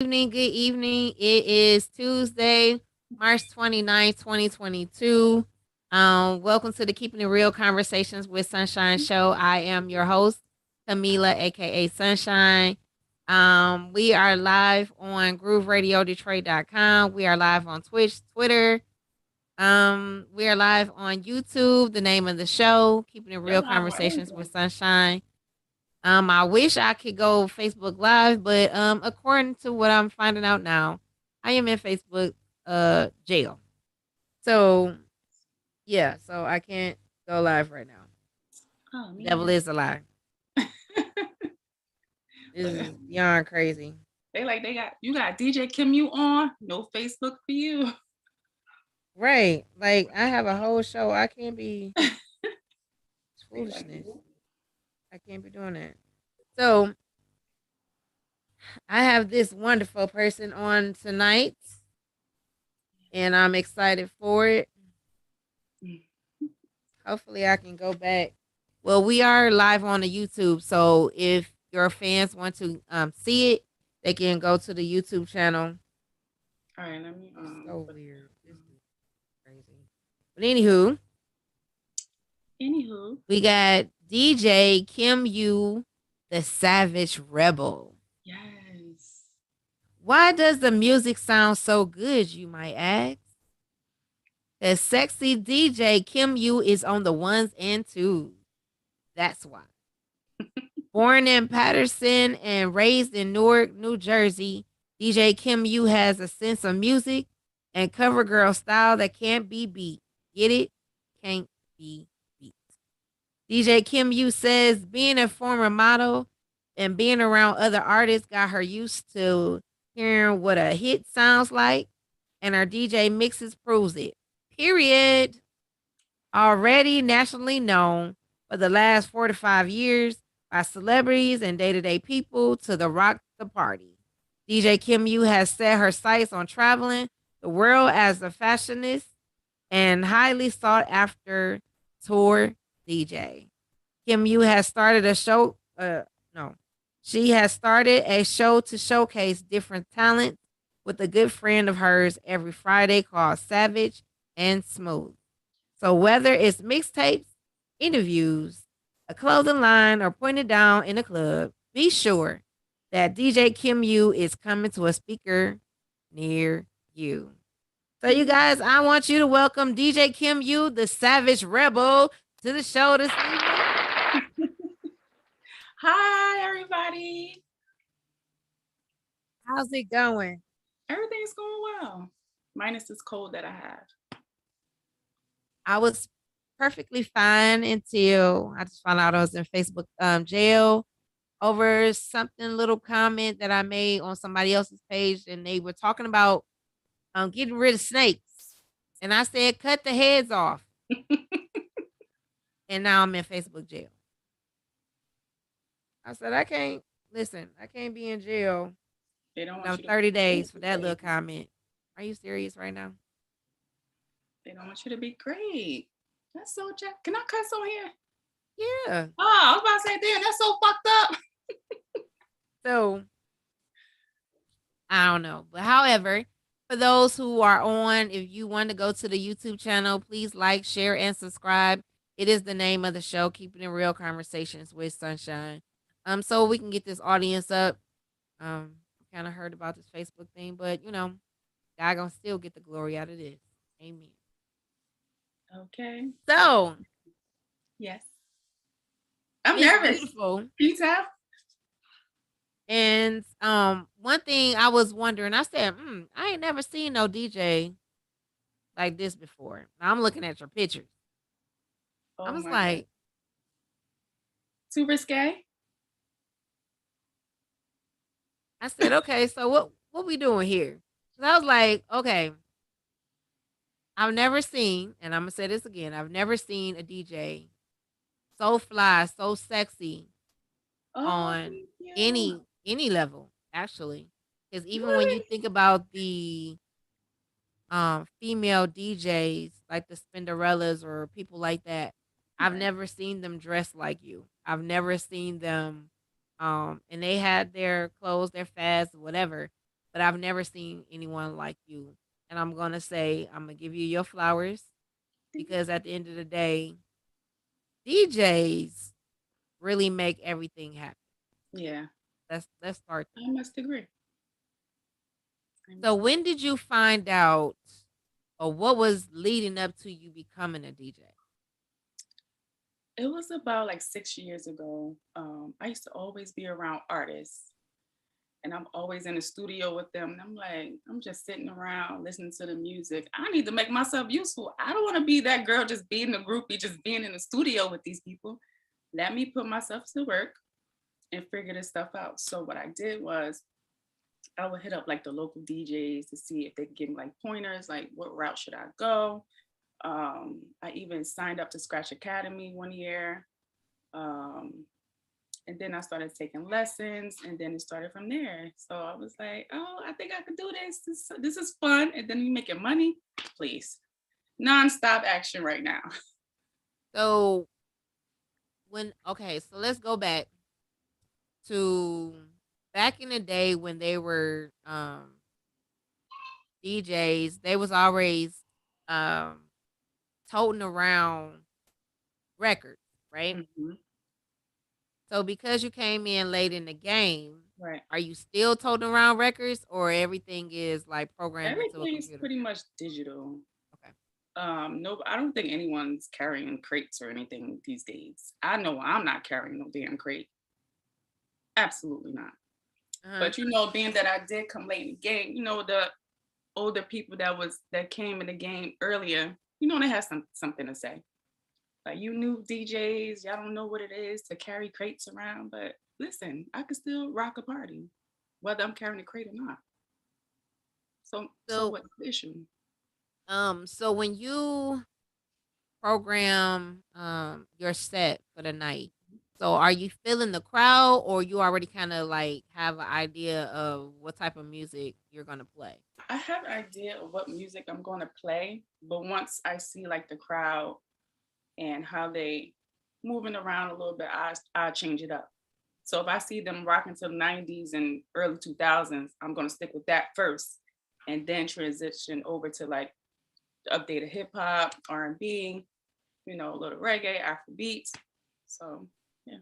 Evening, good evening. It is Tuesday, March 29th, 2022. Welcome to the Keeping It Real Conversations with Sunshine show. I am your host, Camila, aka Sunshine. We are live on GrooveRadioDetroit.com. We are live on Twitch, Twitter. We are live on YouTube. The name of the show, Keeping It Y'all Real live on Conversations everything. with Sunshine. I wish I could go Facebook Live, but according to what I'm finding out now, I am in Facebook jail. So yeah, so I can't go live right now. Oh, The me devil either. is a lie. This Look, is beyond crazy. you got DJ Kim you on. No Facebook for you. Right. Like I have a whole show. I can't be it's They like, foolishness. nope. I can't be doing that. So I have this wonderful person on tonight and I'm excited for it. Hopefully, I can go back. Well, we are live on the YouTube, so if your fans want to see it, they can go to the YouTube channel. All right, let me It's so put weird. This is crazy. But anywho, anywho. we got DJ Kim Yu, the Savage Rebel. Yes. Why does the music sound so good, you might ask? The sexy DJ Kim Yu is on the ones and twos. That's why. Born in Patterson and raised in Newark, New Jersey, DJ Kim Yu has a sense of music and cover girl style that can't be beat. Get it? Can't be beat. DJ Kim Yu says being a former model and being around other artists got her used to hearing what a hit sounds like, and her DJ mixes proves it. Period. Already nationally known for the last 4 to 5 years by celebrities and day to day people to the rock the party. DJ Kim Yu has set her sights on traveling the world as a fashionist and highly sought after tour DJ. Kim Yu has started a show. No, she has started a show to showcase different talents with a good friend of hers every Friday called Savage and Smooth. So whether it's mixtapes, interviews, a clothing line, or putting it down in a club, be sure that DJ Kim Yu is coming to a speaker near you. So you guys, I want you to welcome DJ Kim Yu, the Savage Rebel, to the show this evening. Hi, everybody. How's it going? Everything's going well. Minus this cold that I have. I was perfectly fine until I just found out I was in Facebook jail over something little comment that I made on somebody else's page, and they were talking about getting rid of snakes, and I said cut the heads off, and now I'm in Facebook jail. I said I can't listen. I can't be in jail. They don't You want know, you to be 30 days for that little great. comment. Are you serious right now? They don't want you to be great. That's so jack. Can I cuss on here? Yeah. Oh, I was about to say, damn, that's so fucked up. So I don't know, but however, for those who are on, if you want to go to the YouTube channel, please like, share, and subscribe. It is the name of the show, Keeping It Real Conversations with Sunshine. So we can get this audience up. Kind of heard about this Facebook thing, but God gonna still get the glory out of this. Amen. Okay. So, Yes. I'm Miss nervous. Beautiful, Can you tell? and one thing I was wondering, I said, I ain't never seen no DJ like this before. Now I'm looking at your pictures. I Oh was my God. like, Too risque? I said, okay, so what we doing here? So I was like, okay, I've never seen, and I'm gonna say this again, I've never seen a DJ so fly, so sexy Oh, on thank you. any level, actually. Because even when you Really? think about the female DJs like the Spinderellas or people like that, I've Right. never seen them dressed like you. I've never seen them and they had their clothes, their fads, whatever. but I've never seen anyone like you. And I'm gonna say I'm gonna give you your flowers because at the end of the day, DJs really make everything happen. Yeah, Let's start there. I must agree. I So must. when did you find out, or what was leading up to you becoming a DJ? It was about like 6 years ago. I used to always be around artists, and I'm always in the studio with them. And I'm like, I'm just sitting around listening to the music. I need to make myself useful. I don't want to be that girl just being a groupie, just being in the studio with these people. Let me put myself to work and figure this stuff out. So what I did was I would hit up like the local DJs to see if they could give me like pointers, like what route should I go. I even signed up to Scratch Academy one year. Um, and then I started taking lessons, and then it started from there. So I was like, oh, I think I could do this. This is fun. And then you making money, please. Non-stop action right now. So so let's go to back in the day when they were DJs, they was always um toting around records, right? Mhm. So because you came in late in the game, Right. are you still toting around records or everything is like programmed into a Everything's computer? pretty much digital. Okay. No, I don't think anyone's carrying crates or anything these days. I know I'm not carrying no damn crate. Absolutely not. Uh-huh. But being that I did come late in the game, the older people that came in the game earlier, they had something to say. Like you new DJs, y'all don't know what it is to carry crates around, but listen, I can still rock a party, whether I'm carrying a crate or not. So So what's the issue? so when you program your set for the night, so are you feeling the crowd or you already kind of like have an idea of what type of music you're going to play? I have an idea of what music I'm going to play, but once I see like the crowd and how they moving around a little bit, I change it up. So if I see them rocking to the 90s and early 2000s, I'm going to stick with that first and then transition over to like the updated hip hop, R&B, a little reggae, Afro beats. So, yeah.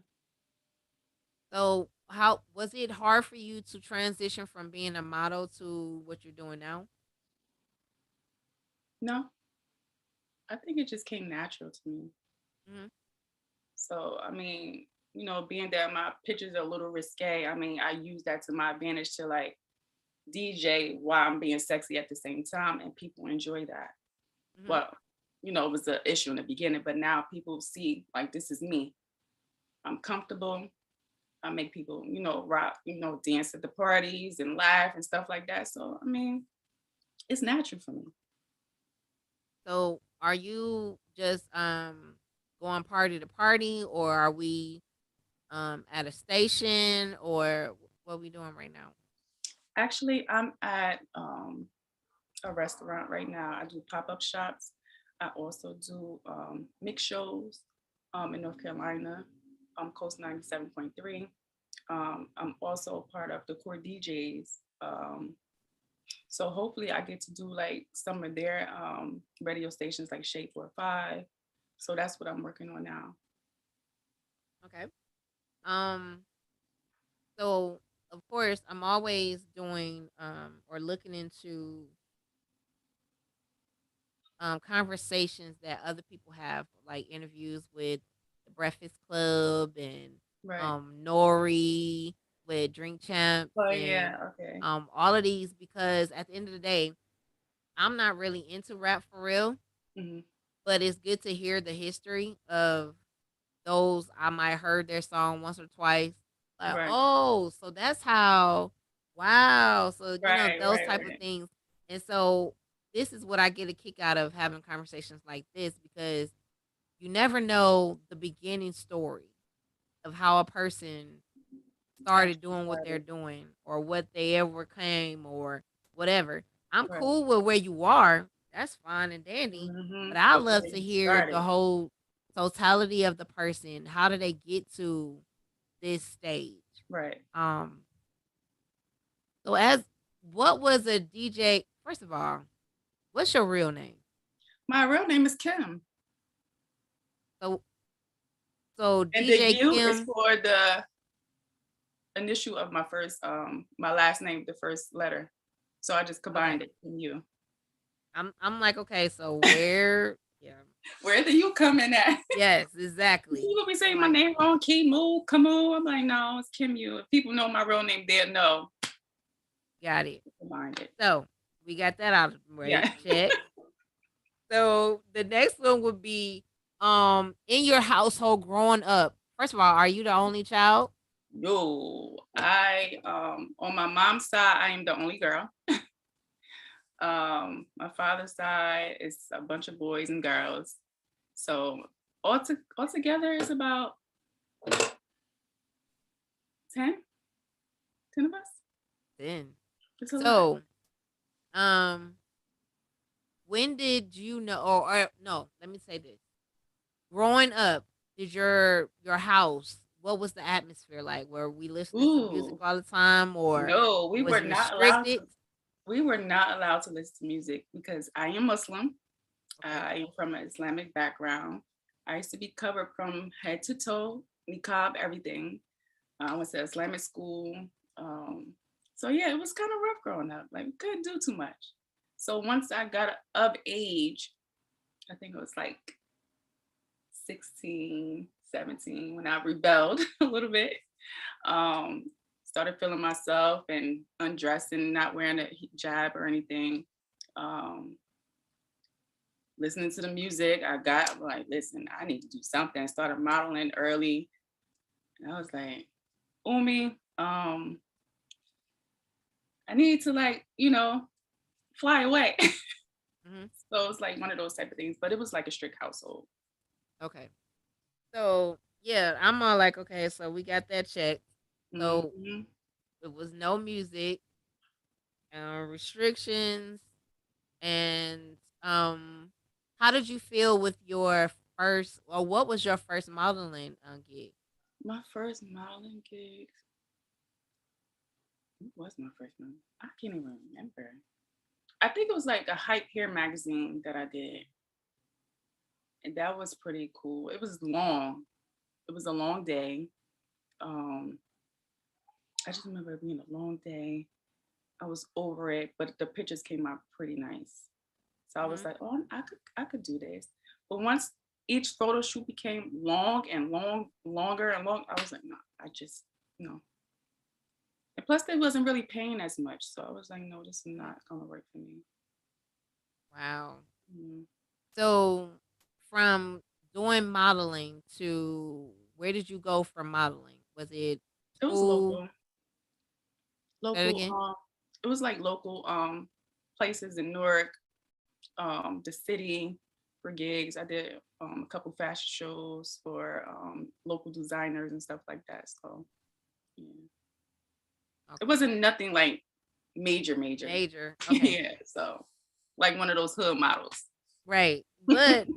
So how was it hard for you to transition from being a model to what you're doing now? No, I think it just came natural to me. Mhm. So, I mean, being that my pictures are a little risque, I mean, I use that to my advantage to like DJ while I'm being sexy at the same time, and people enjoy that. Mhm. Well, it was an issue in the beginning, but now people see like this is me. I'm comfortable. I make people, rock, dance at the parties and laugh and stuff like that. So, I mean, it's natural for me. So are you just going party to party or are we at a station or what we doing right now? Actually, I'm at a restaurant right now. I do pop up shops. I also do mix shows in North Carolina, Coast 97.3. I'm also part of the core DJs. So hopefully I get to do like some of their radio stations like Shape 45. So that's what I'm working on now. Okay. Um so of course I'm always doing or looking into conversations that other people have, like interviews with the Breakfast Club and Right. Nori with Drink Champs Oh and yeah. Okay. all of these because at the end of the day, I'm not really into rap for real, Hmm. but it's good to hear the history of those I might heard their song once or twice. Like, Right. oh, so that's how wow. So, Right. those Right. type of Right. things. And so this is what I get a kick out of having conversations like this because you never know the beginning story of how a person started Actually doing what they're started. doing or what they overcame or whatever. I'm Right. cool with where you are. That's fine and dandy. But I But love where to you hear the started. whole totality of the person. How did they get to this stage? Right. Um, so as what was a DJ? First of all, what's your real name? My real name is Kim. So so And the DJ U is Kim. for the initial of my first my last name, the first letter. So I just Okay. combined it in you. I'm like, okay, so where? Yeah. Where the U come in at? Yes, exactly. People be I'm saying my like, name wrong, Kimu, Kamu. I'm like, no, it's Kim Yu. If people know my real name, they'll know. got it. Combined it. So we got that out of the way. Yeah. Check. So the next one would be in your household growing up. First of all, are you the only child? Yo, I on my mom's side, I am the only girl. My father's side is a bunch of boys and girls. So altogether it's about 10, 10 of us. Then. It's a lot. So, um, when did you know or no, let me say this. Growing up, did your house, what was the atmosphere like? Were we listening to music Ooh, all the time or no, it was restricted? we were not allowed to listen to music because I am Muslim. Okay. I am from an Islamic background. I used to be covered from head to toe, niqab, everything. I went to Islamic school. Um, so yeah, it was kind of rough growing up. Like we couldn't do too much. So once I got of age, I think it was like 16, 17 when I rebelled a little bit. Um, Started feeling myself and undressing, not wearing a hijab or anything. Um, Listening to the music, I got like, listen, I need to do something. I started modeling early. And I was like, Umi, I need to like, fly away. Mhm. So it's like one of those type of things, but it was like a strict household. Okay. So, yeah, I'm all like, okay, so we got that checked. So, Hmm. it was no music, restrictions, and how did you feel with your first, or what was your first modeling gig? My first modeling gig, what was my first one? I can't even remember. I think it was like a hype hair magazine that I did. And that was pretty cool. It was long. It was a long day. Um, I just remember it being a long day. I was over it, but the pictures came out pretty nice. So I was Mhm. like, oh, I could do this. But once each photo shoot became longer and long, I was like, no, I just no. And plus, they wasn't really paying as much, so I was like, no, this is not gonna work for me. Wow. Mm. So, from doing modeling to where did you go from modeling? Was it It was school? local, Say it local. again. It was like local places in Newark, the city for gigs. I did a couple fashion shows for local designers and stuff like that. So yeah, it Okay. wasn't nothing like major. Major. Okay. Yeah, so like one of those hood models. Right. But,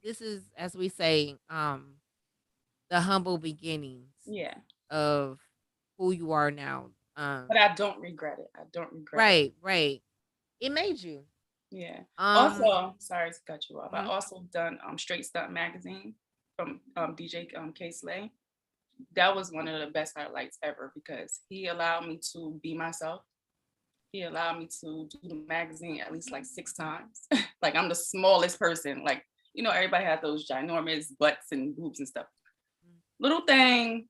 this is, as we say, the humble beginnings Yeah, of who you are now. but I don't regret it. I don't regret it. Right, right. It made you. Yeah. Um, Also, sorry to cut you off. I mhm, also done Straight Stunt magazine from DJ K Slay. That was one of the best highlights ever because he allowed me to be myself. He allowed me to do the magazine at least like 6 times. Like I'm the smallest person. Like, everybody had those ginormous butts and boobs and stuff. mm. Little thing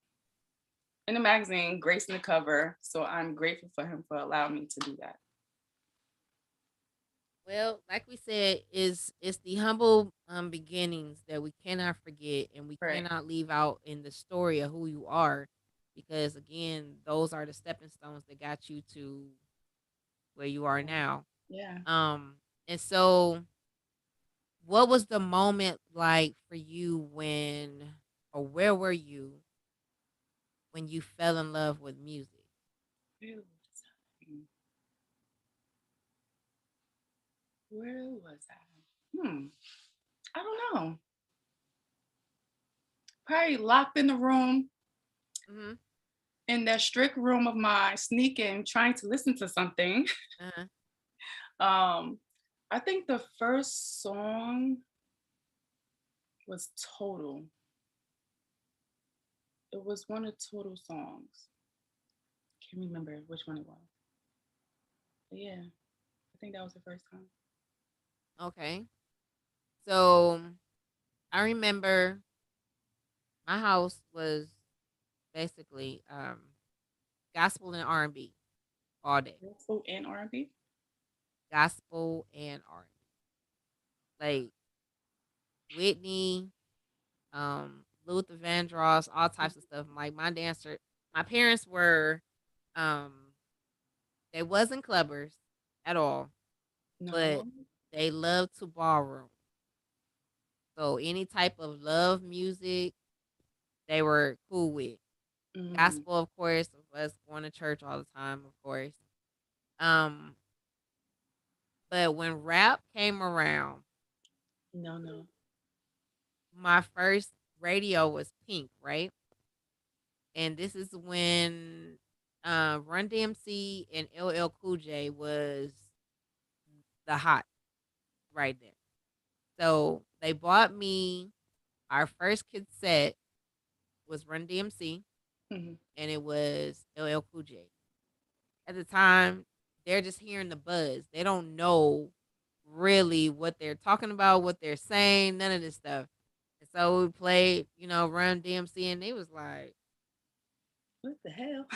in the magazine, gracing the cover. So I'm grateful for him for allowing me to do that. Well, like we said, is it's the humble beginnings that we cannot forget and we Right. cannot leave out in the story of who you are because again, those are the stepping stones that got you to where you are now. Yeah. Um, and so what was the moment like for you when, or where were you when you fell in love with music? Where was I? Where was I? I don't know. Probably locked in the room Mhm. in that strict room of mine, sneaking, trying to listen to something. Uh-huh. Um, I think the first song was Total. It was one of Total songs. Can't remember which one it was. But yeah, I think that was the first time. Okay. So I remember my house was basically gospel and R&B all day. Gospel and R&B. Gospel and R&B. Like Whitney, Luther Vandross, all types of stuff. Like my parents were um they wasn't clubbers at all, but No. they loved to ballroom. So any type of love music they were cool with. Mm, Gospel, of course, of us going to church all the time, of course. Um, but when rap came around, no, no. my first radio was Pink, right? And this is when Run DMC and LL Cool J was the hot right then. So they bought me our first cassette was Run DMC Mhm. and it was LL Cool J. At the time, they're just hearing the buzz. They don't know really what they're talking about, what they're saying, none of this stuff. And so we played, Run DMC, and they was like, What the hell?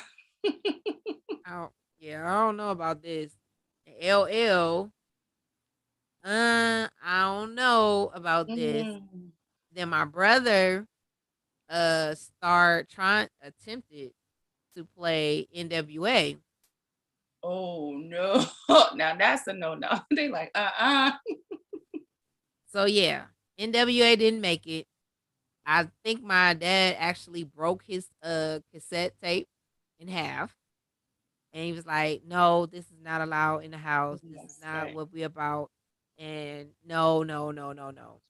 I don't, yeah, I don't know about this. LL, I don't know about this. Mm. Then my brother, attempted to play NWA. Oh no. Now that's a no no. They like So yeah, NWA didn't make it. I think my dad actually broke his cassette tape in half. And he was like, "No, this is not allowed in the house. This is Yes, not right. what we about." And no, no, no, no, no.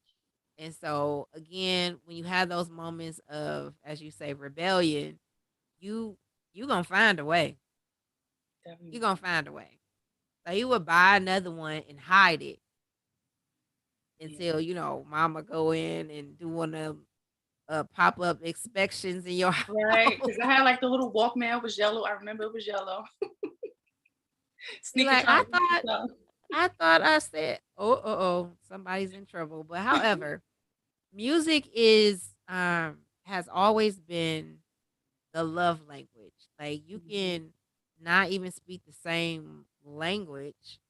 And so again, when you have those moments of, as you say, rebellion, you you gonna find a way. You gonna Definitely. find a way. So he would buy another one and hide it Yeah. until mama go in and do one of them pop up inspections in your Right. house. Because I had like the little Walkman. It was yellow. I remember it was yellow. Be Sneaking like, trying to listen to some. I said, oh, somebody's in trouble. But however, music has always been the love language. Like you Mhm. can not even speak the same language,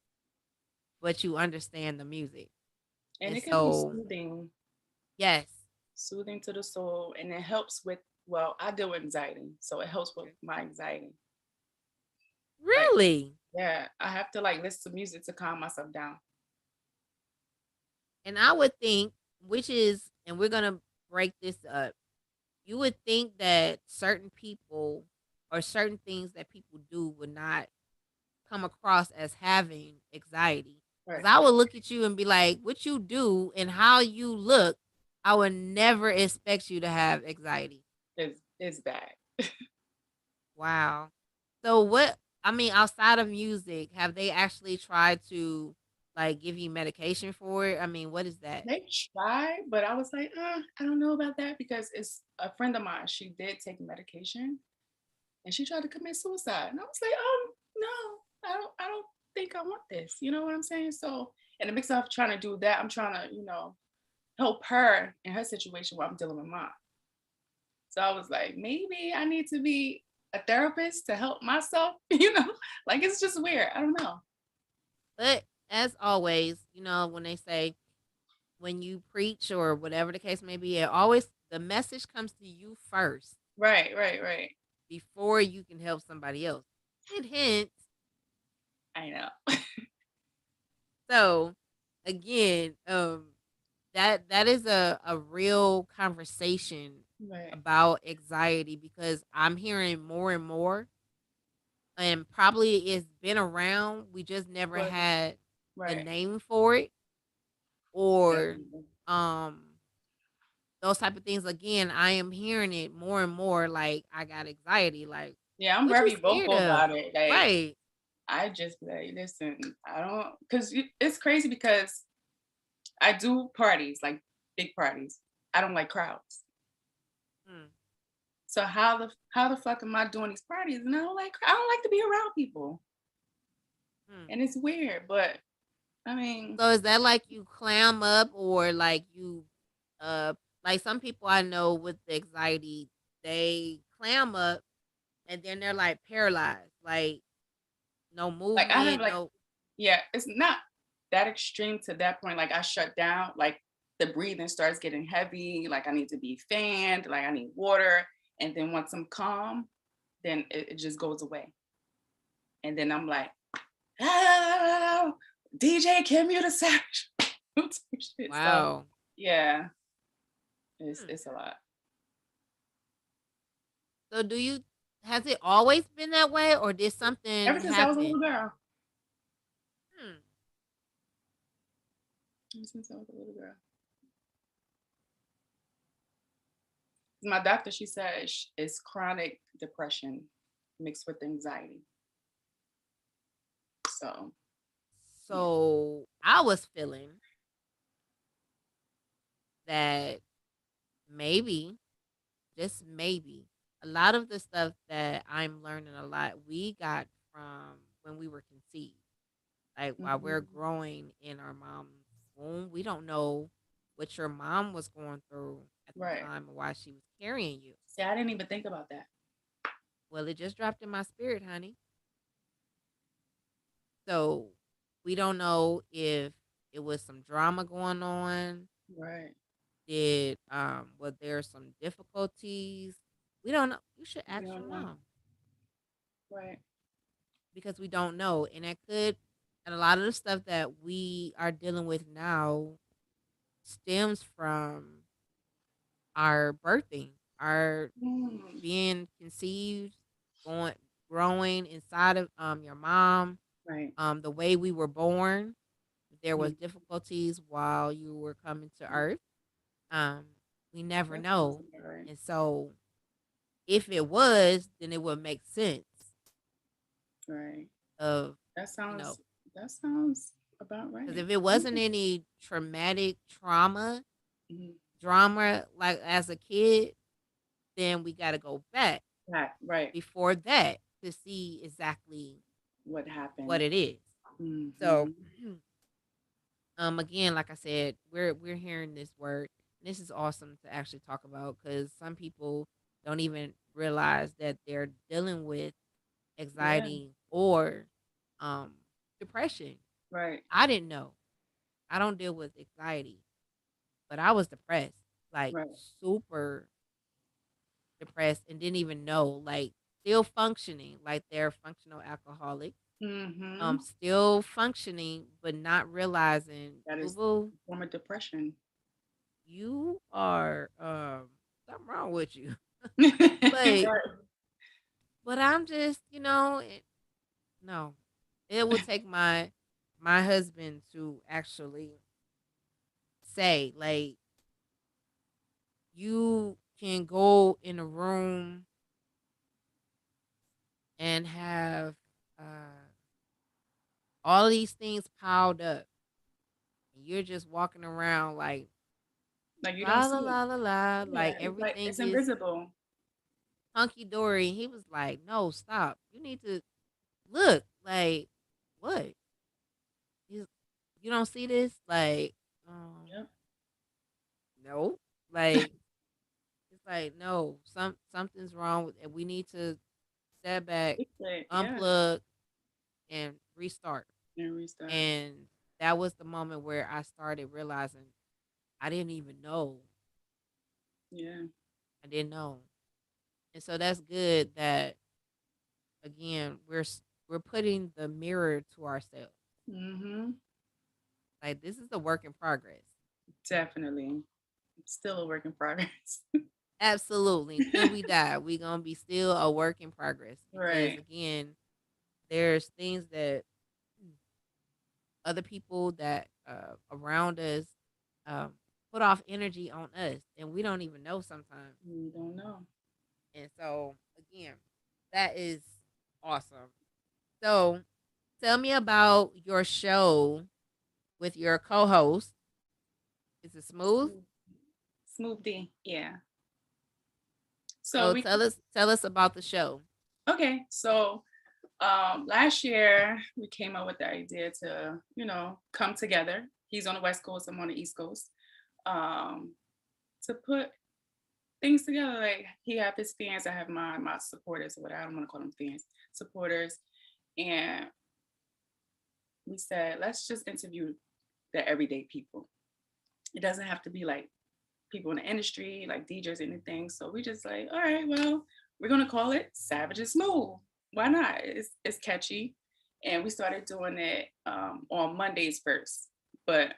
but you understand the music. And And it can be so, soothing, yes. soothing to the soul. And it helps with, well, I deal with anxiety. So it helps with my anxiety. Like, Really? yeah, I have to like listen to music to calm myself down. And I would think, and we're going to break this up. You would think that certain people or certain things that people do would not come across as having anxiety. Because Right. I would look at you and be like, what you do and how you look, I would never expect you to have anxiety. It's bad. Wow. So I mean, outside of music, have they actually tried to like give you medication for it? I mean, what is that? They tried, but I was like, I don't know about that because it's a friend of mine. She did take medication and she tried to commit suicide. And I was like, no, I don't think I want this. You know what I'm saying? So in the mix of trying to do that, I'm trying to, help her in her situation while I'm dealing with mine. So I was like, maybe I need to be a therapist to help myself, like it's just weird. I don't know. But as always, when they say when you preach or whatever the case may be, it always the message comes to you first Right, right, right. before you can help somebody else. Hint, hint. I know. So again, that is a real conversation Right. about anxiety because I'm hearing more and more, and probably it's been around. We just never Wasn't had the right. name for it or Definitely. um those type of things. Again, I am hearing it more and more. Like I got anxiety. Like Yeah, I'm What you very scared vocal of? about it. Like, Right. I just be like, listen, I don't, because it's crazy because I do parties, like big parties. I don't like crowds. Mm, So how the fuck am I doing these parties? And I don't like to be around people. mm. And it's weird, but I mean, So is that like you clam up or like you uh like some people I know with the anxiety, they clam up and then they're like paralyzed, like no like I have movement, like, no. yeah, it's not that extreme to that point. Like I shut down, like the breathing starts getting heavy, like I need to be fanned, like I need water. And then once I'm calm, then it just goes away. And then I'm like, oh, DJ, give me the savage. Shit. So Wow. yeah, it's Hmm. it's a lot. So do you has it always been that way or did Ever something since I was a little happen? girl. Hmm. Ever since I was a little girl. My doctor, she said it's chronic depression mixed with anxiety. So yeah. So I was feeling that maybe, just maybe, a lot of the stuff that I'm learning a lot, we got from when we were conceived. Like while we're Mhm. growing in our mom's womb, we don't know what your mom was going through at the Right. time and why she was carrying you. See, I didn't even think about that. Well, it just dropped in my spirit, honey. So we don't know if it was some drama going on. Right. Did was there some difficulties? We don't know. You should We ask your don't know. mom Right. because we don't know, and that could. And a lot of the stuff that we are dealing with now stems from our birthing, our Mm. being conceived, going, growing inside of your mom, Right. the way we were born. There was Mm. difficulties while you were coming to Earth. Um, we never That sounds know, about right. and so if it was, then it would make sense Right. of That you know sounds that sounds about because right. if it wasn't any traumatic Mhm. drama like as a kid, then we got to go back Right. before that to see exactly What what happened? it is. So, Hmm. again, like I said, we're hearing this word. This is awesome to actually talk about because some people don't even realize that they're dealing with Yeah. anxiety or um depression. Right. I didn't know. I don't deal with anxiety, but I was depressed, like Right. super depressed, and didn't even know. Like still functioning, like they're functional alcoholics. Hmm. Still functioning, but not realizing, That boo is boo, a form of depression. you are something wrong with you. like, Right. but I'm just, no. It would take my husband to actually say, like, you can go in a room and have all these things piled up, and you're just walking around like Like you don't la see la it. la la la, Yeah. like It's like everything it's is invisible. hunky dory. He was like, "No, stop. You need to look. Like, what? You, you don't see this? Like, Yep. no. Like, it's like no. Something's wrong with it. We need to step back, Fix it. Yeah. unplug, and restart." And restart. And that was the moment where I started realizing I didn't even know. Yeah. I didn't know, and so that's good that again we're putting the mirror to ourselves. Hmm. Like this is a work in progress. Definitely. It's still a work in progress. Absolutely. Till we die, we gonna be still a work in progress because Right. again, there's things that other people that around us um, put off energy on us, and we don't even know sometimes. We don't know. And so again, That is awesome. So, tell me about your show with your co-host. Is it smooth? Smooth, Smooth D. Yeah. So So we tell us about the show. okay. So last year we came up with the idea to, come together. He's on the West Coast, I'm on the East Coast. Um, to put things together. Like he have his fans, I have my supporters, or whatever. I don't want to call them fans, supporters. And we said, let's just interview the everyday people. It doesn't have to be like people in the industry, like DJs, anything. So we just like, all right, well, we're gonna call it Savage and Smooth. Why not? It's catchy. And we started doing it on Mondays first. But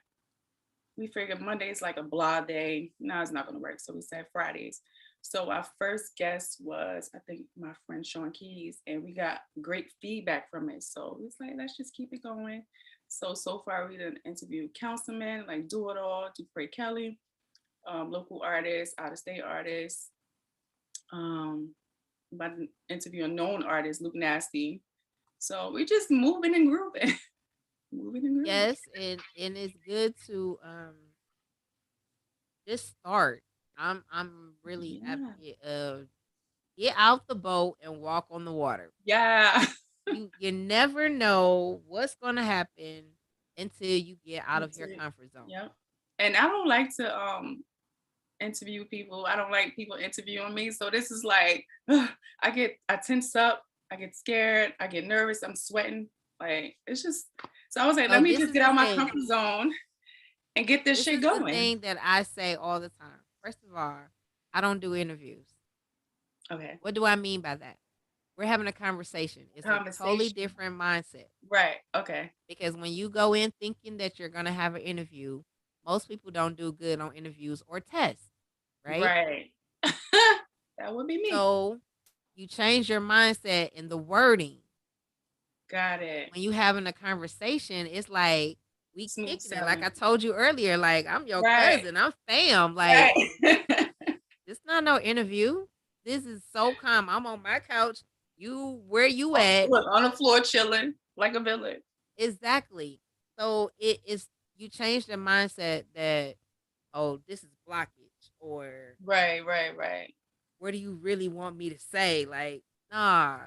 we figured Monday's like a blah day. No, it's not gonna work. So we said Fridays. So our first guest was, I think, my friend Sean Keys, and we got great feedback from it. So it's like, let's just keep it going. So far we done interviewed councilmen, like Do It All, Dupree Kelly, local artists, out of state artists. About to interview a known artist, Luke Nasty. So we just moving and grooving, moving and grooving. Yes, and it's good to just start. I'm really Yeah, advocate of get out the boat and walk on the water. yeah. You never know what's gonna happen until you get out of your Into comfort zone. Yep. And I don't like to interview people. I don't like people interviewing me. So this is like I tense up, I get scared, I get nervous, I'm sweating. Like it's just so I was like, So let me this just is get the out my thing. comfort zone and get this This shit is the going. thing that I say all the time. First of all, I don't do interviews. Okay. What do I mean by that? We're having a conversation. It's a totally Conversation. different mindset. Right. Okay. Because when you go in thinking that you're going to have an interview, most people don't do good on interviews or tests, right? Right. That would be me. So you change your mindset in the wording. Got it. When you having a conversation, it's like we Smooth kicking it. Like sailing. I told you earlier, like I'm your Right. cousin, I'm fam. Like Right. it's not no interview. This is so calm. I'm on my couch. You where you at? Look on the floor chilling like a villain. Exactly. So it is you change the mindset that oh, this is blockage or Right, right, right. what do you really want me to say? Like, nah,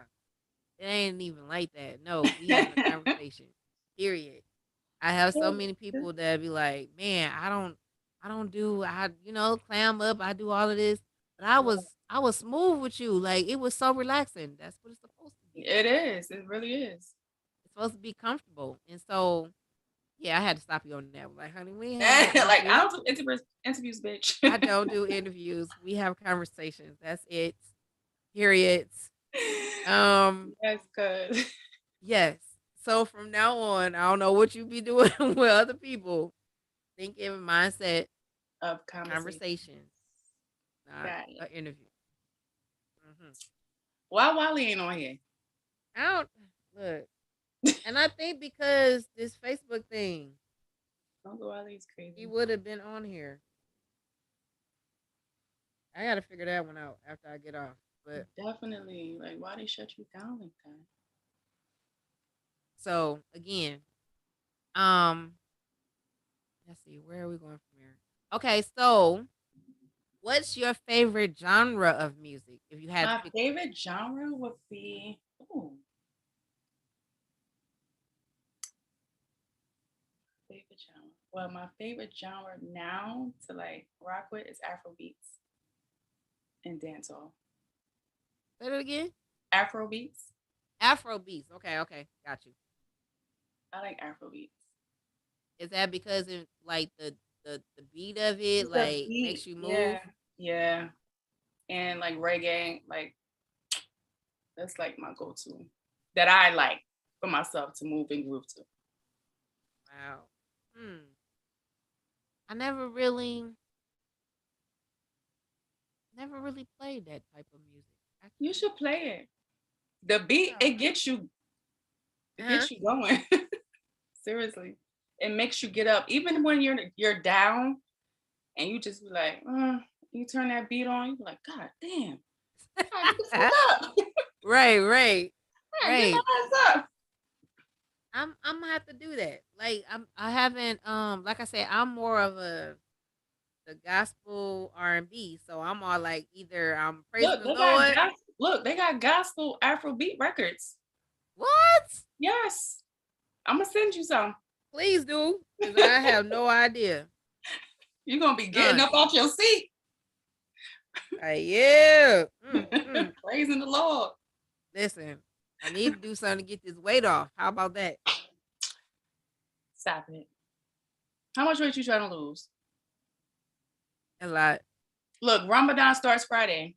it ain't even like that. No, we having a conversation. Period. I have so many people that be like, man, I don't do clam up, I do all of this. But I was smooth with you. Like it was so relaxing. That's what it's supposed to be. It is. It really is. It's supposed to be comfortable. And so yeah, I had to stop you on that. Like, honey, we ain't having no Like interview. I don't do interviews, bitch. I don't do interviews. We have conversations. That's it. Period. Um, That's good. yes. So from now on, I don't know what you be doing with other people. Think in mindset Of conversation. conversations, not Got an it. interview. Hmm. Why Wally ain't on here? I don't look, and I think because this Facebook thing, Uncle Wally's he crazy. would have been on here. I got to figure that one out after I get off. But Definitely. Like, why they shut you down like that? so again, um, let's see, where are we going from here? Okay, so what's your favorite genre of music? If you had to My pick one. favorite genre would be favorite genre. Well, my favorite genre now to like rock with is Afro beats and dancehall. Say that again. Afro beats. Afro beats. Okay, okay, got you. I like Afro beats. Is that because it like the beat of it It's the like beat, makes you yeah, move? yeah, and like reggae, like that's like my go-to that I like for myself to move and groove to. Wow. Hmm. I never really played that type of music. You Actually. should play it. The beat, Wow. it Uh-huh. gets you going. Seriously, it makes you get up, even when you're down and you just be like, you turn that beat on, you be like, God damn, God, get the fuck up. Right. Man, get my ass up. I'm gonna have to do that. Like I haven't like I said, I'm more of the gospel R&B. So I'm all like either I'm praising Look, the Lord. they got gospel Afrobeat records. What? Yes. I'm gonna send you some. Please do, because I have no idea. You're gonna be getting None. up off your seat. Yeah. Praising the Lord. Listen, I need to do something to get this weight off. How about that? Stop it. How much weight you trying to lose? A lot. Look, Ramadan starts Friday.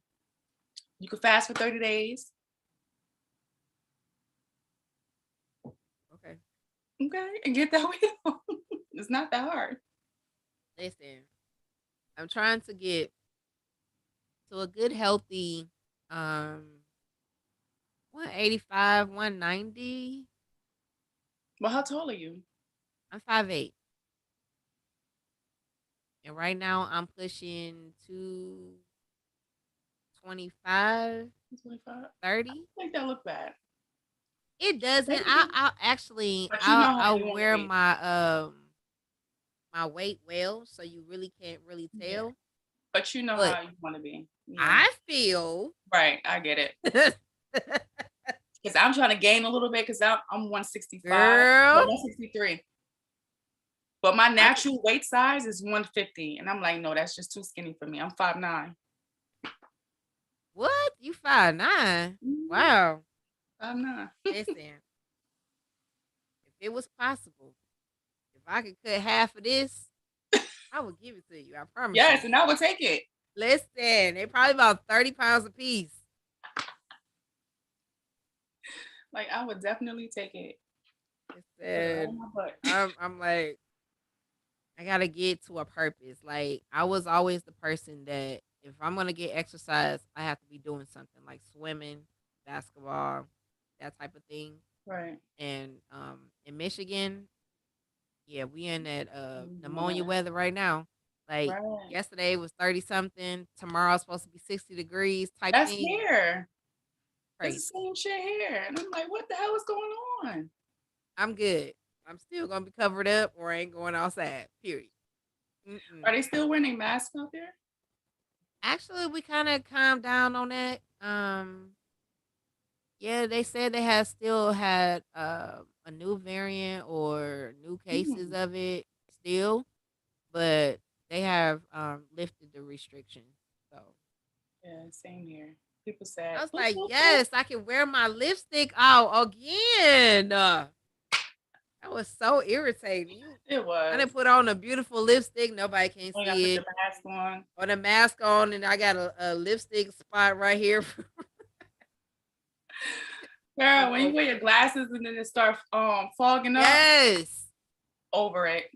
You can fast for 30 days. Okay. Okay. And get that weight off. It's not that hard. Listen, I'm trying to get to a good healthy 185, 190. Well, how tall are you? I'm 5'8". And right now I'm pushing 225, 25. I 30. think that look bad. It doesn't. Maybe. I'll actually But you know how I'll you want to wear be. my weight well, so you really can't really Yeah. tell. But you know But how you want to be. Yeah. I feel Right. I get it. Because I'm trying to gain a little bit because I'm 165. No, girl, 163. But my I could, natural weight size is 150. And I'm like, no, that's just too skinny for me. I'm 5'9". what? You 5'9"? Mm-hmm. Wow. 5'9". Listen, if it was possible, if I could cut half of this, I would give it to you. I promise Yes, you. and I would take it. Listen, they probably about 30 pounds a piece. Like I would definitely take it. Put it right Listen, in my butt. I'm like, I gotta get to a purpose. Like I was always the person that if I'm gonna get exercise, I have to be doing something like swimming, basketball, that type of thing. Right. And in Michigan, yeah, we in that pneumonia Yeah. weather right now. Like Right. yesterday was 30 something, tomorrow's supposed to be 60 degrees type That's thing. here. It's the Crazy. same shit here. And I'm like, what the hell is going on? I'm good. I'm still gonna be covered up or I ain't going outside. Period. Are Mm-mm. they still wearing their masks out there? Actually, we kind of calmed down on that. Yeah, they said they had still had a new variant or new cases Mm. of it still, but they have lifted the restrictions. So Yeah, same here. People said, I was boop, like, boop, boop. yes, I can wear my lipstick out again. That was so irritating. It I was. didn't put on a beautiful lipstick. Nobody can Oh, you gotta put see your it. mask on. Or the mask on, and I got a lipstick spot right here. Girl, I'm when you over wear your it. glasses and then it starts fogging up, Yes, over it.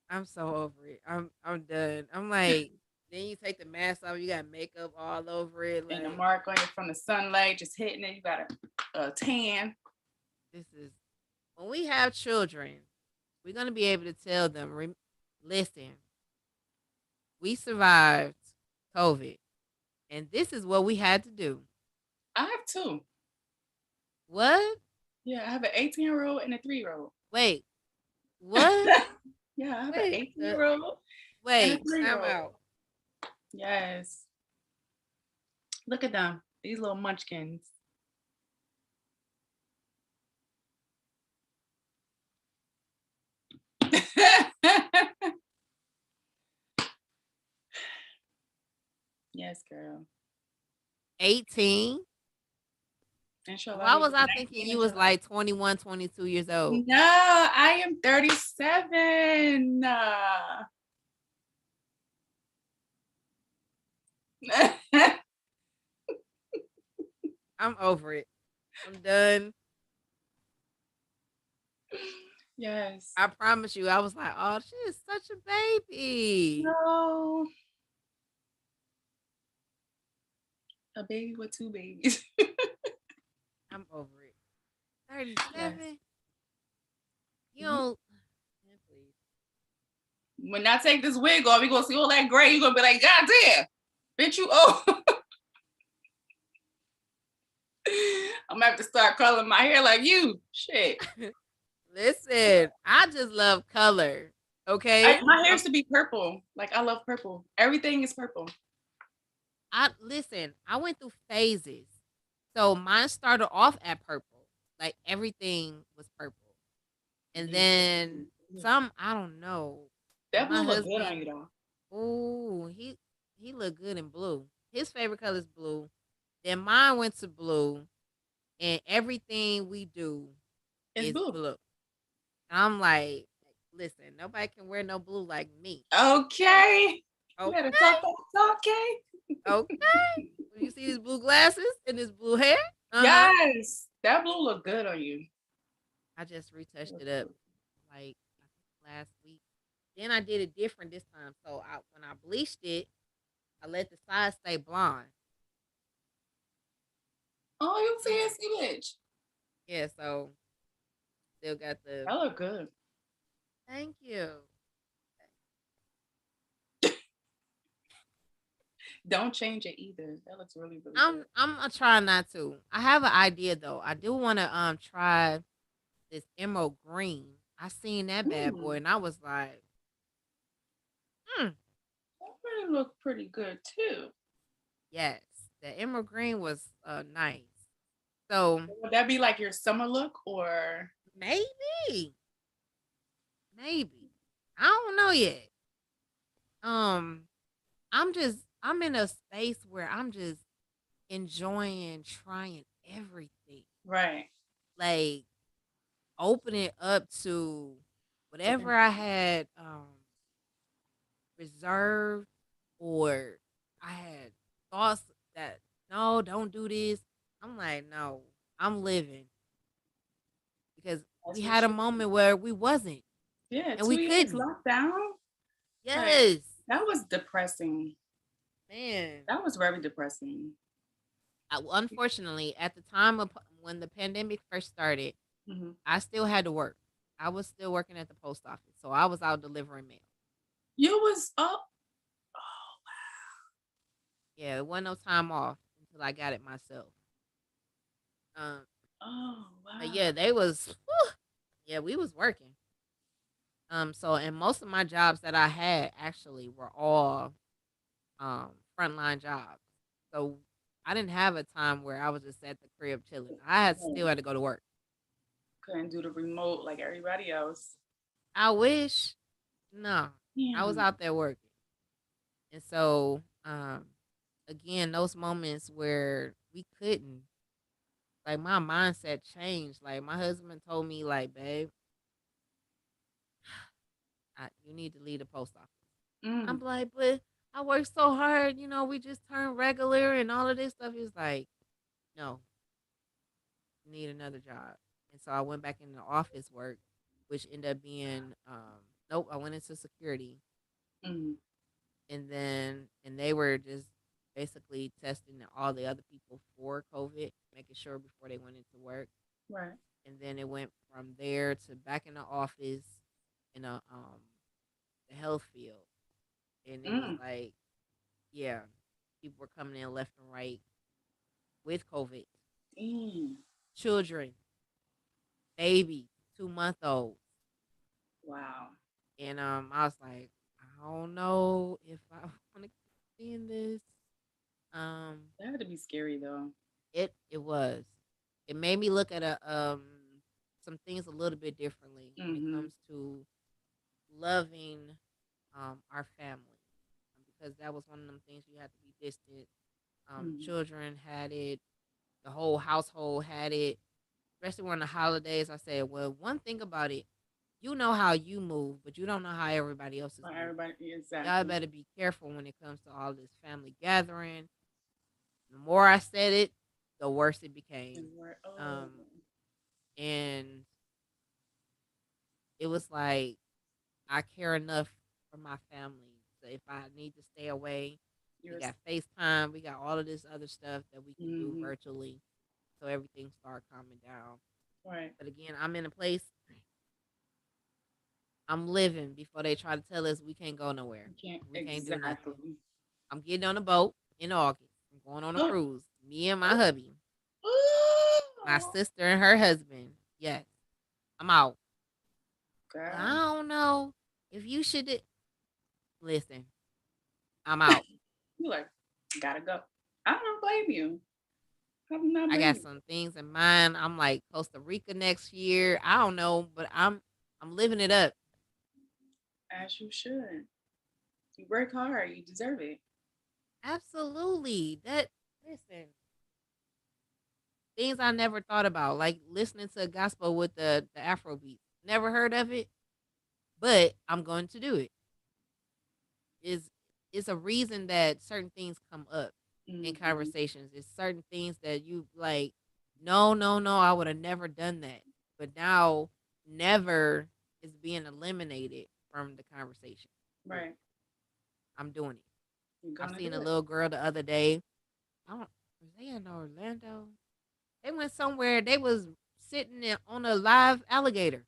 I'm so over it. I'm done. I'm like, then you take the mask off, you got makeup all over it. And the Like mark on you from the sunlight just hitting it. You got a tan. this is when we have children, we're gonna be able to tell them, listen, we survived COVID, and this is what we had to do. I have two. What? Yeah, I have an 18-year-old and a 3-year-old. Wait, what? Yeah, I have an Wait, 18-year-old and a wait, time 3-year-old. out. Yes. Look at them. These little munchkins. Yes, girl. 18. Inshallah, Why he'll was be I thinking 19 you in was July. like 21, 22 years old? No, I am 37. I'm over it. I'm done. Yes. I promise you. I was like, oh, she is such a baby. No. A baby with two babies. I'm over it. Yes. 37? You Mhm. don't. Man, please. When I take this wig off, you're gonna see all that gray. You're gonna be like, God damn, bitch, you old. I'm gonna have to start coloring my hair like you. Shit. Listen, I just love color. Okay, My hair used to be purple. Like I love purple. Everything is purple. I listen. I went through phases, so mine started off at purple. Like everything was purple, and You, then some. I don't know. When that my blue look good on husband, you though. ooh, he looked good in blue. His favorite color is blue. Then mine went to blue, and everything we do It's is blue. blue. I'm like, listen, nobody can wear no blue like me. Okay. You Okay, better talk that talk, okay? okay. When you see these blue glasses and this blue hair, Yes. That blue look good on you. I just retouched it up like I think last week. Then I did it different this time. So when I bleached it, I let the sides stay blonde. Oh, you Yeah. fancy bitch. Yeah, so still got the That look good. thank you. Don't change it either. That looks really, really good. I'm gonna try not to. I have an idea though. I do want to try this emerald green. I seen that bad boy Mm, and I was like, hmm, that really look pretty good too. yes, the emerald green was nice. So Would that be like your summer look or maybe, maybe I don't know yet. Um, I'm in a space where I'm just enjoying trying everything. right? Like open it up to whatever Different. I had reserved or I had thoughts that no, don't do this. I'm like, no, I'm living because we That's what had a you. moment where we wasn't Yeah, and two we years couldn't. locked down. Like Yes, that was depressing. man. That was very depressing. Unfortunately, at the time of when the pandemic first started, Hmm. I still had to work. I was still working at the post office, so I was out delivering mail. You was up. Yeah, it wasn't no time off until I got it myself. Um, Oh but wow. yeah, they was, whew, yeah, we was working. So and most of my jobs that I had actually were all frontline jobs. So I didn't have a time where I was just at the crib chilling. I had Right. still had to go to work. Couldn't do the remote like everybody else. I wish, no, I was Damn. out there working, and so again, those moments where we couldn't, like my mindset changed. Like my husband told me, like, babe, you need to leave the post office. I'm Mm. like, but I work so hard. We just turned regular and all of this stuff. He's like, no, you need another job. And so I went back into office work, which ended up being, nope, I went into security. Mm. And they were just basically testing all the other people for COVID, making sure before they went into work. Right. And then it went from there to back in the office in the health field. And it was Mm. like, yeah, people were coming in left and right with COVID. Damn. Children, baby, 2-month olds. Wow. And I was like, I don't know if I want to keep seeing this. Um That had to be scary though. it was. It made me look at a some things a little bit differently when it Mm-hmm. comes to loving our family. Because that was one of them things you had to be distant. Mm-hmm. Children had it, the whole household had it, especially when the holidays. I said, well, one thing about it, you know how you move, but you don't know how everybody else is For moving. everybody, Y'all exactly. better be careful when it comes to all this family gathering. The more I said it, the worse it became. And we're oh, Um, and it was like I care enough for my family. So if I need to stay away, we you're. got FaceTime, we got all of this other stuff that we can do Mm-hmm. virtually. So everything start calming down. Right. But again, I'm in a place I'm living before they try to tell us we can't go nowhere. You can't We can't do nothing. exactly. I'm getting on a boat in August. I'm going on a Oh, cruise. Me and my oh, hubby. My Oh, sister and her husband. Yes, I'm out. Well, I girl. don't know if you should listen. I'm out. You like, gotta go. I don't blame you. I do not I blame got you. some things in mind. I'm like Costa Rica next year. I don't know, but I'm living it up. As you should. You work hard. You deserve it. Absolutely. That listen, things I never thought about, like listening to gospel with the Afro beat. Never heard of it, but I'm going to do it. Is it's a reason that certain things come up in Hmm. conversations. It's certain things that you like, no, no, no, I would have never done that. But now never is being eliminated from the conversation. Boom. Right. I'm doing it. You're I've gonna do seen a it. little girl the other day. I don't was they in Orlando? They went somewhere. They was sitting there on a live alligator.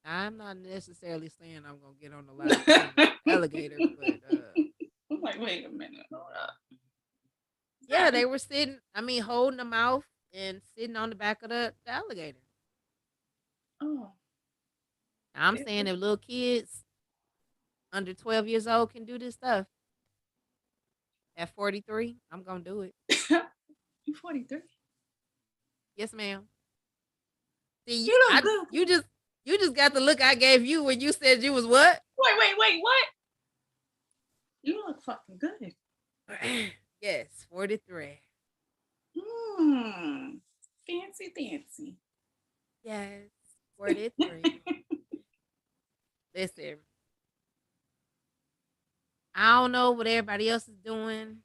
I'm not necessarily saying I'm gonna get on the live alligator, but I'm like, wait a minute. Hold up. yeah, they were sitting. I mean, holding the mouth and sitting on the back of the alligator. Oh, I'm it, saying if little kids under 12 years old can do this stuff at 43, I'm gonna do it. you 43. Yes, ma'am. See, You look I good. you just got the look I gave you when you said you was what? Wait. What? You look fucking good. Yes, 43. Mmm. Fancy, fancy. Yes, 43. Listen, I don't know what everybody else is doing,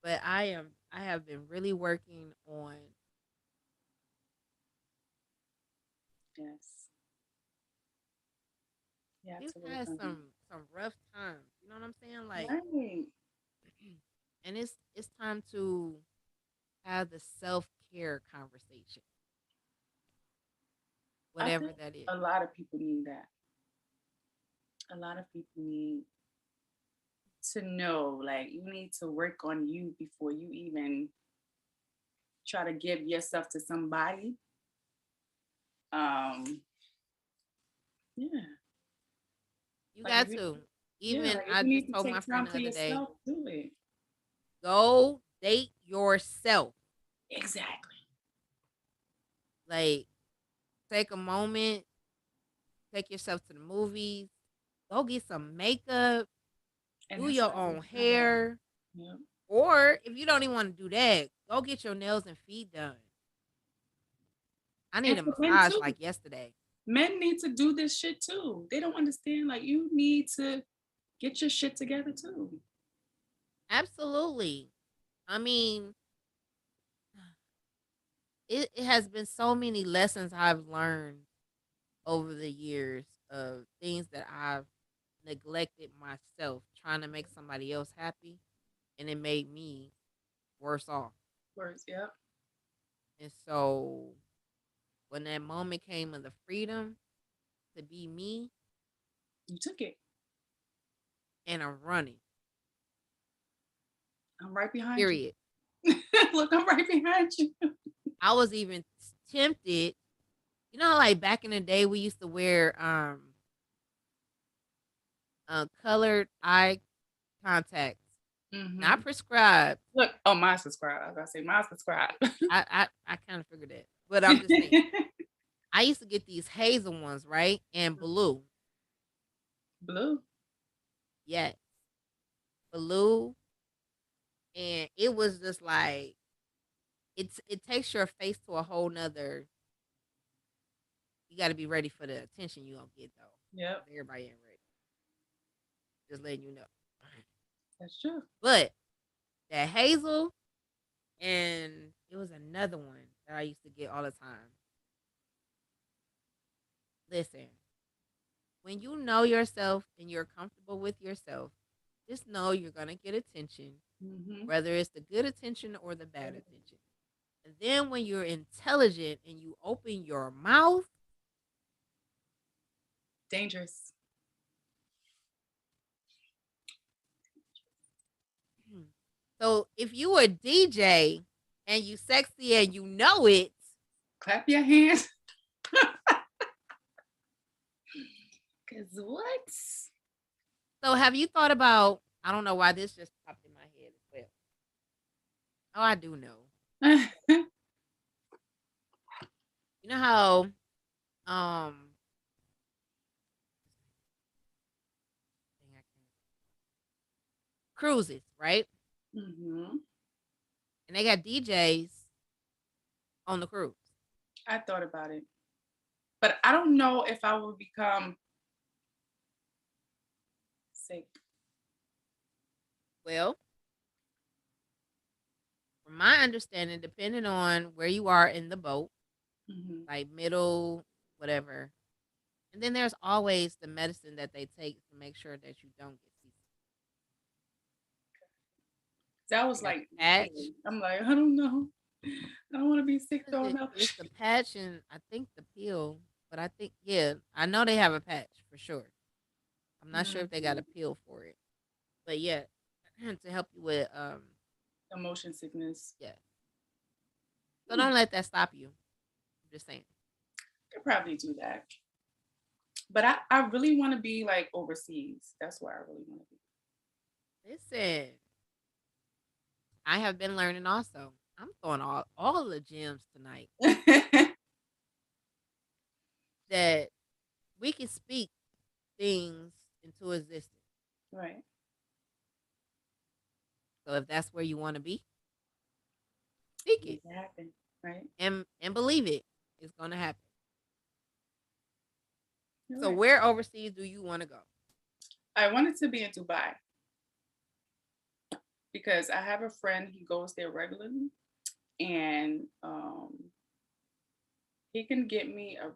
but I have been really working on Yes. You have we've to work had on some rough times. You know what I'm saying? Like right. and it's time to have the self-care conversation, I whatever think that is. a lot of people need that. A lot of people need to know, like, you need to work on you before you even try to give yourself to somebody. Yeah. You Like if got you to. yeah, Even like if I you need just to told my take friend time the for other day, yourself, do it. go date yourself. Exactly. Like take a moment, take yourself to the movies, go get some makeup, And do that's your what I do own now. hair. Yeah. Or if you don't even want to do that, go get your nails and feet done. I need And a for men massage too. like yesterday. Men need to do this shit too. They don't understand. Like you need to get your shit together too. Absolutely. I mean, it has been so many lessons I've learned over the years of things that I've neglected myself trying to make somebody else happy, and it made me worse off. Words, yep. And so when that moment came of the freedom to be me You took it. and I'm running, I'm right behind you. period. Look, I'm right behind you. I was even tempted, you know, like back in the day we used to wear colored eye contacts, not Hmm. prescribed. Look, oh, my subscribe. I was gonna say my subscribe. I kind of figured that, but I'm just saying. I used to get these hazel ones, right, and blue. Blue. Yes, blue, and it was just like it takes your face to a whole nother. You got to be ready for the attention you gonna get though, Yep, because everybody ain't ready. Just letting you know. that's true. But that hazel, and it was another one that I used to get all the time. Listen, when you know yourself and you're comfortable with yourself, just know you're gonna get attention, Hmm. whether it's the good attention or the bad attention. And then when you're intelligent and you open your mouth, Dangerous. so if you a DJ, and you sexy and you know it. Clap your hands. Cause what? So have you thought about, I don't know why this just popped in my head as well. Oh, I do know. You know how dang, I can't- cruises, right? Mm-hmm. And they got DJs on the cruise. I thought about it, but I don't know if I would become sick. Well, from my understanding, depending on where you are in the boat, Mm-hmm. like middle, whatever. And then there's always the medicine that they take to make sure that you don't get seasick. That They was got the like patch. scary. I'm like, I don't know. I don't want to be sick What is throwing it? up. It's the patch and I think the pill. But I think, yeah, I know they have a patch for sure. I'm not sure if they got Mm-hmm. a pill for it. But yeah, to help you with The motion sickness. yeah. So Hmm. don't let that stop you. I'm just saying. Could probably do that. But I really want to be like overseas. That's where I really want Listen, I have been learning also. I'm throwing all the gems tonight to be. that we can speak things into existence. Right. So if that's where you want to be, speak Make it it happen. Right. and believe it. It's gonna happen. You're So right. where overseas do you want to go? I wanted to be in Dubai because I have a friend. He goes there regularly, and he can get me a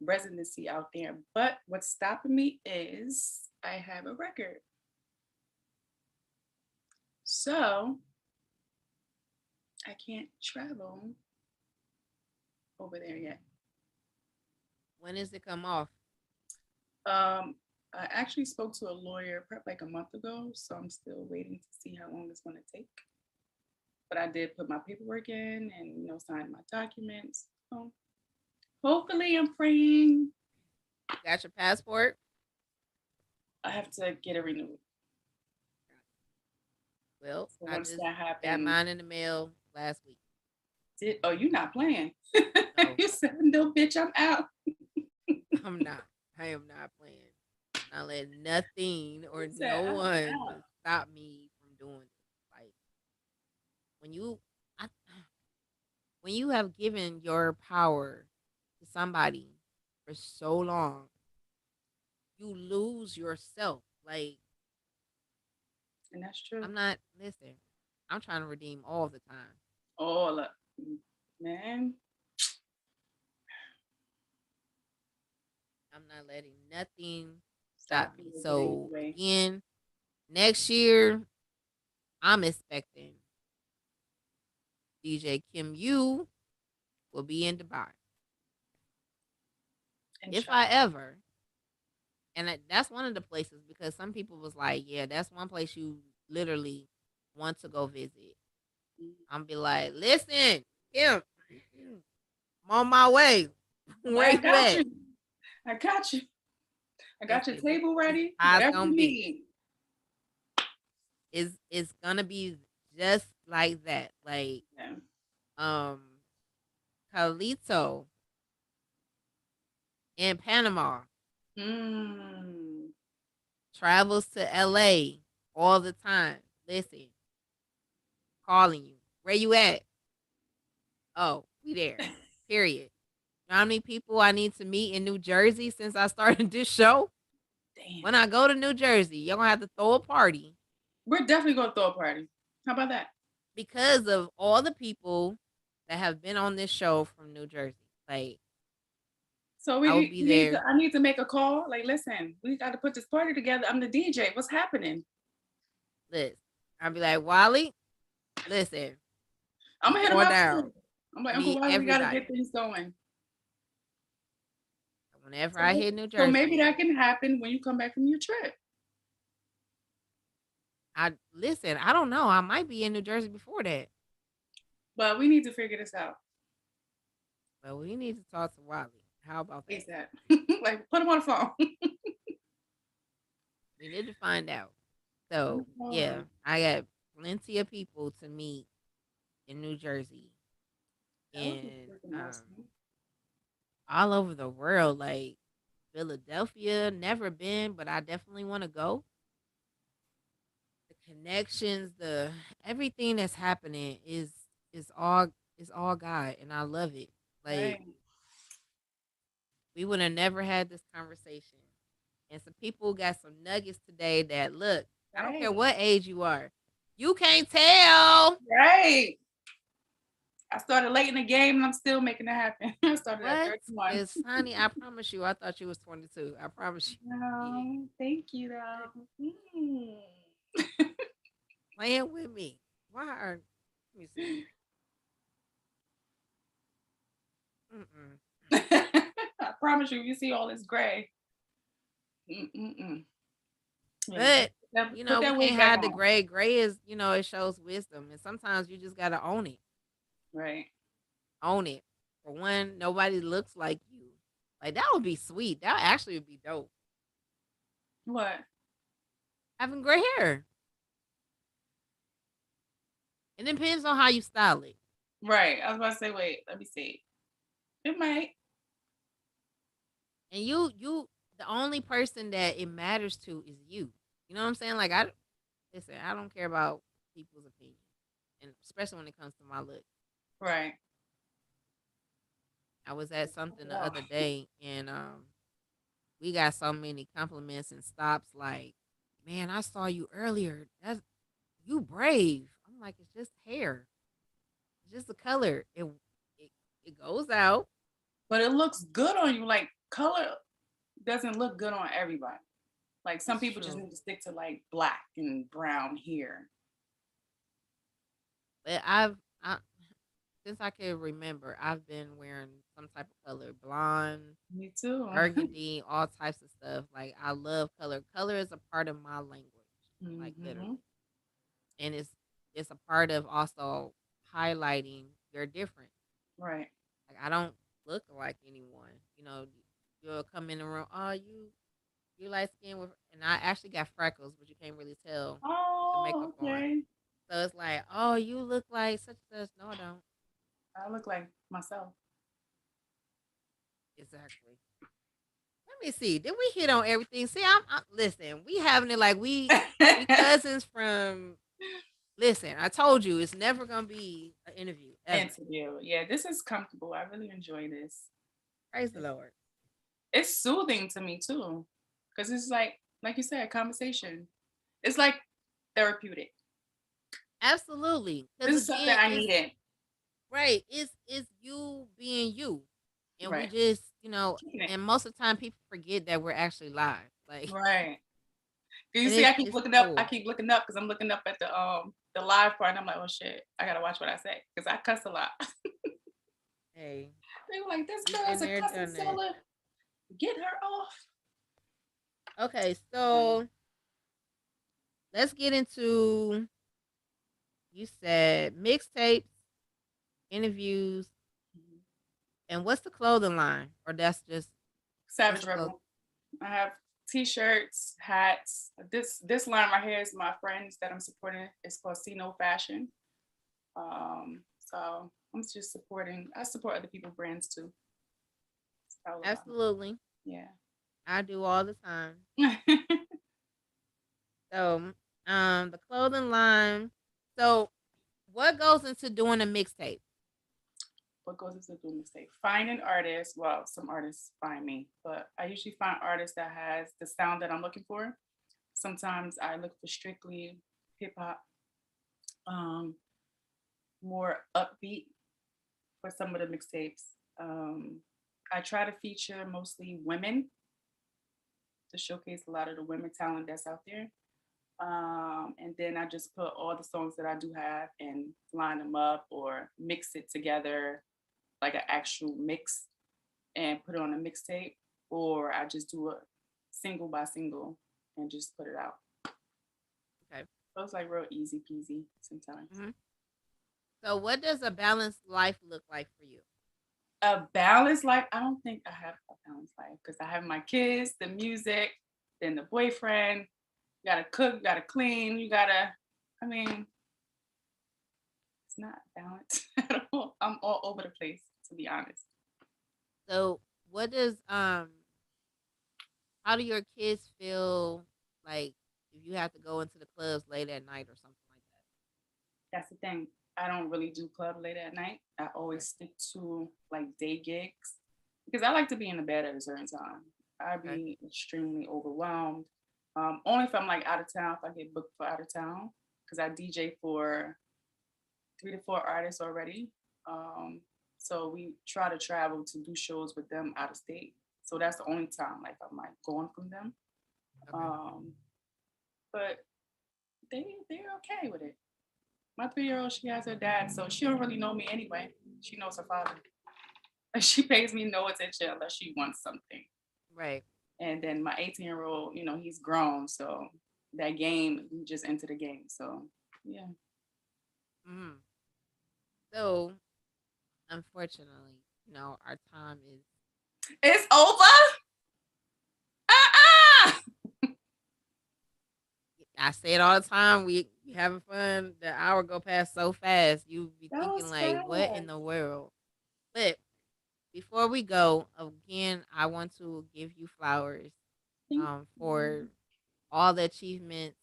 residency out there. But what's stopping me is I have a record. So I can't travel over there yet. When does it come off? Um, I actually spoke to a lawyer like a month ago, so I'm still waiting to see how long it's going to take. But I did put my paperwork in and sign my documents. So hopefully, I'm praying. You got your passport? I have to get it renewed. Well, So I once just that got happens, mine in the mail last week. oh, you not playing? No, You said, no, bitch, I'm out. I'm not. I am not playing. Not letting nothing or You said, no I'm one out. stop me from doing it. Like when you, I, when you have given your power to somebody for so long, you lose yourself. Like And that's true. I'm not. Listen, I'm trying to redeem all the time. All up, man. I'm not letting nothing Stop stop you me. to get in So your way. again, next year I'm expecting DJ Kim U will be in Dubai. If I Inshallah. ever, and that's one of the places because some people was like, yeah, that's one place you literally want to go visit. I'm be like, listen, Kim, I'm on my way. I'm Where like, I you got at? you. I got you. I got your Listen, table this ready. how it's Whatever gonna you be. need. It's gonna be just like that. Like Yeah. um Carlito in Panama Mm. travels to LA all the time. Listen, calling you. Where you at? Oh, we there. Period. You know how many people I need to meet in New Jersey since I started this show? Damn. When I go to New Jersey, you're gonna have to throw a party We're definitely gonna throw a party. How about that? because of all the people that have been on this show from New Jersey. Like So I will we be need to. there. I need to make a call. Like, listen, we got to put this party together. I'm the DJ. What's happening? Listen, I'll be like, Wally, listen, I'm it's gonna hit him going up down. too. I'm like, I Uncle need Wally, we got to get everybody. things going. Whenever I So, hit New so maybe Jersey, that can happen when you come back from your trip. I listen. I don't know. I might be in New Jersey before that. But we need to figure this out Well, we need to talk to Wally. How about that? ASAP. Like, put him on the phone. We need to find out. So yeah, Oh, I got plenty of people to meet in New Jersey that would be and freaking awesome. all over the world. Like Philadelphia, never been, but I definitely want to go. The connections, the everything that's happening is all is all God, and I love it. Like Right, we would have never had this conversation. And some people got some nuggets today that look, I don't care right, what age you are. You can't tell. right. I started late in the game and I'm still making it happen. I started at What 31. is honey? I promise you, I thought you was 22. I promise you. Yeah. No, thank you What? though. Mm. Playing with me. Why are let me see. Mm-mm. I promise you, you see all this gray. Mm-mm-mm. Yeah, But put we that wig can't back hide the on. gray. Gray is, it shows wisdom. And sometimes you just gotta own it. Right. Own it. For one, nobody looks like you. Like that would be sweet. That actually would be dope. What? Having gray hair. It depends on how you style it. Right. I was about to say, wait, let me see. It might. And you the only person that it matters to is you. You know what I'm saying? Like I listen, I don't care about people's opinion. And especially when it comes to my look. Right. I was at something the Oh, other day and we got so many compliments and stops like, man, I saw you earlier. That's you brave. I'm like, it's just hair. It's just the color. It, it goes out. but it looks good on you. Like, color doesn't look good on everybody. Like, some It's people just true. need to stick to like black and brown hair. But I since I can remember, I've been wearing some type of color, blonde, Me too. burgundy, all types of stuff. Like I love color. Color is a part of my language, like Hmm. literally, and it's a part of also highlighting your difference. Right. Like I don't look like anyone. You'll come in the room. Oh, you light skin with, and I actually got freckles, but you can't really tell with the Oh, makeup on. okay. So it's like, oh, you look like such and such. No, I don't. I look like myself. Exactly. Let me see. Did we hit on everything? See, listen. We having it like we cousins from. Listen, I told you it's never gonna be an interview ever. Interview. Yeah, this is comfortable. I really enjoy this. Praise the Lord. It's soothing to me too, because it's like you said, conversation. It's like therapeutic. Absolutely, because This is something again, I it's needed. right. It's you being you, and we Right. just Keeping it. and most of the time people forget that we're actually live. Like, Right. Do you and see? I keep it's looking up. I cool. keep looking up because I'm looking up at the live part, and I'm like, oh shit, I gotta watch what I say because I cuss a lot. Hey, They were like, this we've girl is been a there, cussing done that. seller. Get her off. Okay, Right. so let's get into you said mixtapes, interviews, Mhm. and what's the clothing line? Or that's just what's Savage the clothes? Rebel. I have t-shirts, hats. This line right here is my friends that I'm supporting. It's called See No Fashion. So I'm just supporting. I support other people's brands too. It's all about it. Absolutely. Yeah. I do all the time. So, the clothing line. So, what goes into doing a mixtape? What goes into doing mistake? Find an artist. Well, some artists find me, but I usually find artists that has the sound that I'm looking for. Sometimes I look for strictly hip hop, um, more upbeat for some of the mixtapes. Um, I try to feature mostly women to showcase a lot of the women talent that's out there. And then I just put all the songs that I do have and line them up or mix it together like an actual mix and put it on a mixtape, or I just do a single by single and just put it out. Okay. So it's like real easy peasy sometimes. hmm So, what does a balanced life look like for you? A balanced life. I don't think I have a balanced life because I have my kids, the music, then the boyfriend. You gotta cook, you gotta clean, you gotta. I mean, it's not balanced at all. I'm all over the place, to be honest. So, what does how do your kids feel like if you have to go into the clubs late at night or something like That's the thing. I don't really do club late at night. I that? always stick to like day gigs because I like to be in the bed at a certain time. I'd Okay. be extremely overwhelmed. Only if I'm like out of town, if I get booked for out of town, because I DJ for 3 to 4 artists already. Um, so we try to travel to do shows with them out of state. So that's the only time like I'm like going from them. Okay. Um, but they're okay with it. My 3 year old, she has her dad, so she don't really know me anyway. She knows her father. She pays me no attention unless she wants something. Right. And then my 18-year old, he's grown, so that game, he just into the game. So yeah, Mhm. So, unfortunately, our time is. it's over. Uh-uh! I say it all the time. We having fun. The hour go past so fast. You be That thinking was like, what in the fast. world? But before we go, again, I want to give you flowers Thank for you. all the achievements.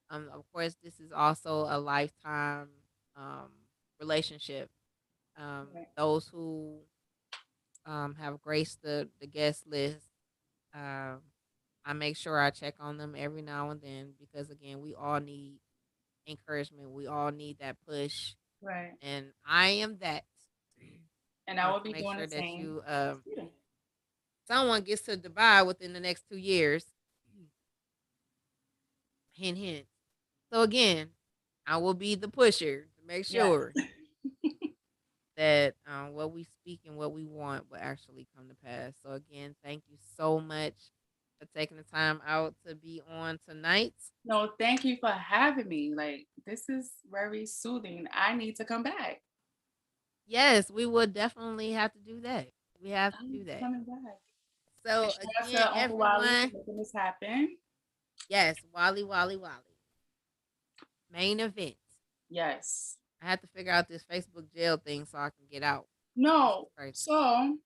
Of course, this is also a lifetime um relationship. Right, Those who have graced the guest list, um, I make sure I check on them every now and then because again, we all need encouragement. We all need that push, right. and I am that. And I I want will to be make doing the sure that same you for the student. someone gets to Dubai within the next 2 years. Hint, hint. So again, I will be the pusher to make Yes. sure that what we speak and what we want will actually come to pass. So again, thank you so much for taking the time out to be on tonight. No, thank you for having me. Like, this is very soothing. I need to come back. Yes, we will definitely have to do that. We have to I'm do that. coming back. And So shout out again, to Uncle Wally for everyone, making this happen. yes, Wally, Wally, Wally. Main event. Yes. I have to figure out this Facebook jail thing so I can get out. This is No. crazy. So,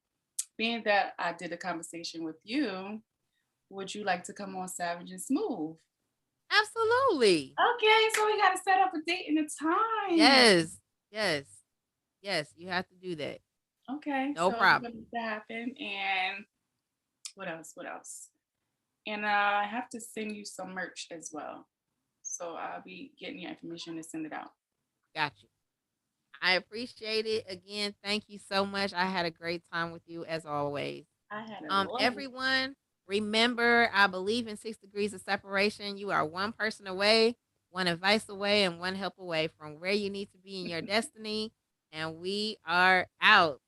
being that I did a conversation with you, would you like to come on Savage and Smooth? Absolutely. Okay, so we got to set up a date and a time. Yes. Yes. Yes. You have to do that. Okay, No so we're problem. gonna make that happen. And what else? What else? And I have to send you some merch as well. So I'll be getting your information to send it out. Got you. I appreciate it. Again, thank you so much. I had a great time with you as always. I had a lovely. Everyone, remember, I believe in 6 degrees of separation. You are one person away, one advice away, and one help away from where you need to be in your destiny. And we are out.